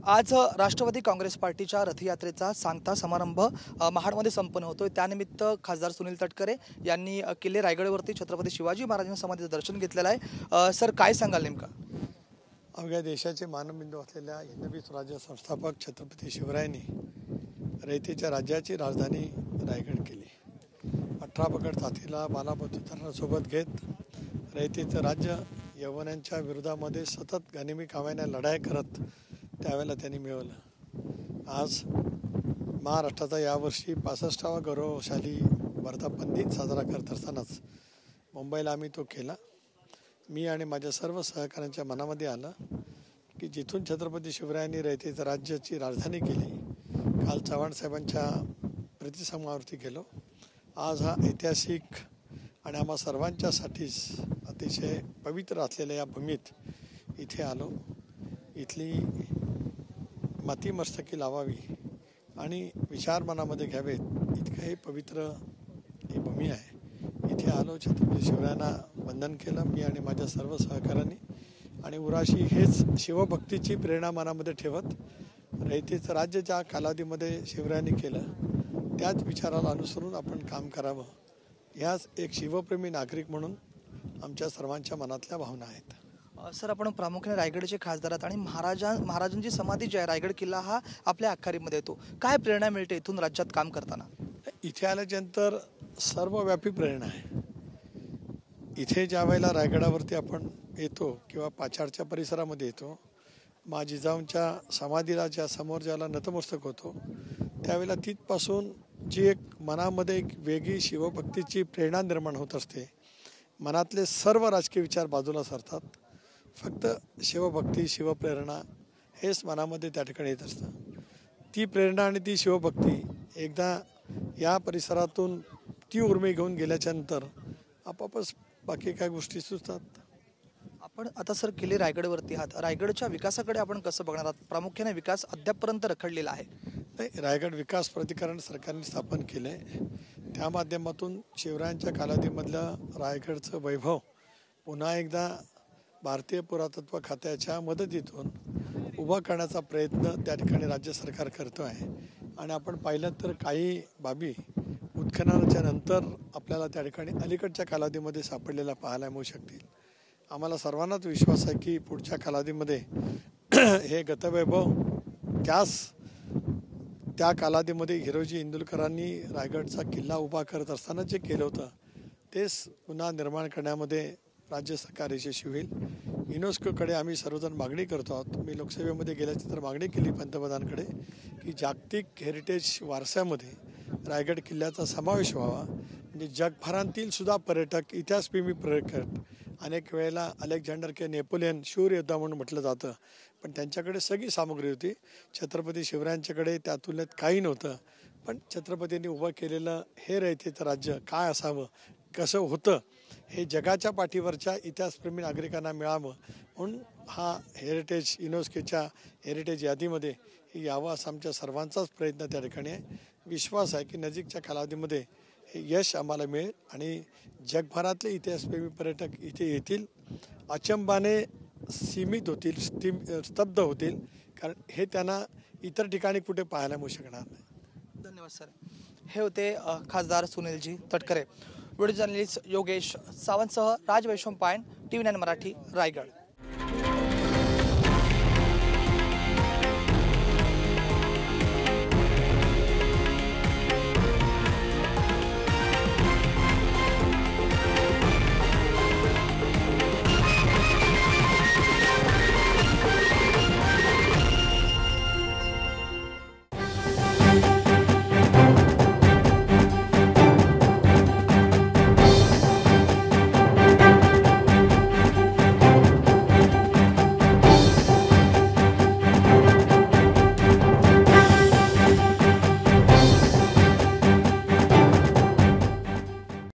आज राष्ट्रवादी काँग्रेस पार्टीच्या रथयात्रेचा सांगता समारंभ महाडमध्ये संपन्न होतोय। त्यानिमित्त खासदार सुनील तटकरे यांनी किल्ले रायगडवरती छत्रपती शिवाजी महाराजांच्या समाधीचं दर्शन घेतलेलं आहे। सर काय सांगाल नेमका? अवघ्या देशाचे मानबिंदू असलेल्या हिंदवी स्वराज्य संस्थापक छत्रपती शिवरायांनी रयतेच्या राज्याची राजधानी रायगड केली। 18 पगड साथीला बालाबतुतांना सोबत घेत रयतेचं राज्य यवनांच्या विरोधामध्ये सतत गनिमी काव्याने लढाई करत त्यावेळेला त्यांनी मिळवलं। आज महाराष्ट्राचा यावर्षी 65वा गौरवशाली वर्धापन दिन साजरा करत असतानाच मुंबईला आम्ही तो केला। मी आणि माझ्या सर्व सहकाऱ्यांच्या मनामध्ये आलं की जिथून छत्रपती शिवरायांनी रयतेचं राज्याची राजधानी केली, काल चव्हाण साहेबांच्या प्रतिसमावरती गेलो। आज हा ऐतिहासिक आणि आम्हा सर्वांच्यासाठीच अतिशय पवित्र असलेल्या या भूमीत इथे आलो। इथली माती मस्तकी लावावी आणि विचार मनामध्ये घ्यावेत इतकं हे पवित्र ही भूमी आहे। इथे आलो, छत्रपती शिवरायांना वंदन केलं मी आणि माझ्या सर्व सहकाऱ्यांनी, आणि उराशी हेच शिवभक्तीची प्रेरणा मनामध्ये ठेवत रयतेचं राज्य ज्या कालावधीमध्ये शिवरायांनी केलं त्याच विचाराला अनुसरून आपण काम करावं, ह्याच एक शिवप्रेमी नागरिक म्हणून आमच्या सर्वांच्या मनातल्या भावना आहेत। सर, आपण प्रामुख्याने रायगडचे खासदार आहात आणि महाराजांची समाधी जी आहे रायगड किल्ला हा आपल्या आखारीमध्ये येतो। काय प्रेरणा मिळते इथून राज्यात काम करताना? इथे आल्याच्यानंतर सर्वव्यापी प्रेरणा आहे। इथे ज्या वेळेला रायगडावरती आपण येतो किंवा पाचारच्या परिसरामध्ये येतो, माँ जिजाऊंच्या समाधीला ज्या समोर ज्याला नतमस्तक होतो, त्यावेळेला तिथपासून जी एक मनामध्ये एक वेगळी शिवभक्तीची प्रेरणा निर्माण होत असते। मनातले सर्व राजकीय विचार बाजूला सरतात, फक्त शिवभक्ती शिवप्रेरणा हेच मनामध्ये त्या ठिकाणी येत असतं। ती प्रेरणा आणि ती शिवभक्ती एकदा या परिसरातून ती उर्मी घेऊन गेल्याच्यानंतर आपोआपच बाकी काही गोष्टी सुचतात। आपण आता सर किल्ले रायगडवरती आहात, रायगडच्या विकासाकडे आपण कसं बघणार आहात? प्रामुख्याने विकास अद्यापपर्यंत रखडलेला आहे। नाही, रायगड विकास प्राधिकरण सरकारने स्थापन केलं आहे। त्या माध्यमातून शिवरायांच्या कालावधीमधलं रायगडचं वैभव पुन्हा एकदा भारतीय पुरातत्व खात्याच्या मदतीतून उभा करण्याचा प्रयत्न त्या ठिकाणी राज्य सरकार करतो आहे। आणि आपण पाहिलं तर काही बाबी उत्खननाच्या नंतर आपल्याला त्या ठिकाणी अलीकडच्या कालावधीमध्ये सापडलेला पाहायला मिळू शकतील। आम्हाला सर्वांनाच विश्वास आहे की पुढच्या कालावधीमध्ये हे गतवैभव त्या कालावधीमध्ये हिरोजी इंदुलकरांनी रायगडचा किल्ला उभा करत असताना जे केलं होतं तेच पुन्हा निर्माण करण्यामध्ये राज्य सरकार यशस्वी होईल। युनेस्कोकडे आम्ही सर्वजण मागणी करतो आहोत। मी लोकसभेमध्ये गेल्याची तर मागणी केली पंतप्रधानांकडे की जागतिक हेरिटेज वारसामध्ये रायगड किल्ल्याचा समावेश व्हावा, म्हणजे जगभरातील सुद्धा पर्यटक इतिहासप्रेमी पर्यटक, अनेक वेळेला अलेक्झांडर के नेपोलियन शूर योद्धा म्हणून म्हटलं जातं, पण त्यांच्याकडे सगळी सामग्री होती। छत्रपती शिवरायांच्याकडे त्या तुलनेत काही नव्हतं, पण छत्रपतींनी उभं केलेलं हे रयतेचं राज्य काय असावं, कसं होतं, हे जगाच्या पाठीवरच्या इतिहासप्रेमी नागरिकांना मिळावं म्हणून हा हेरिटेज युनेस्कोच्या हेरिटेज यादीमध्ये यावं असा आमच्या सर्वांचाच प्रयत्न त्या ठिकाणी आहे। विश्वास आहे की नजीकच्या कालावधीमध्ये हे यश आम्हाला मिळेल आणि जगभरातले इतिहासप्रेमी पर्यटक इथे येतील, अचंबाने सीमित होतील, स्तब्ध होतील, कारण हे त्यांना इतर ठिकाणी कुठे पाहायला मिळू शकणार नाही। धन्यवाद सर। हे होते खासदार सुनीलजी तटकरे। व्हिडिओ जर्नलिस्ट योगेश सावंतसह राज वैशंपायन, TV9 मराठी, रायगड।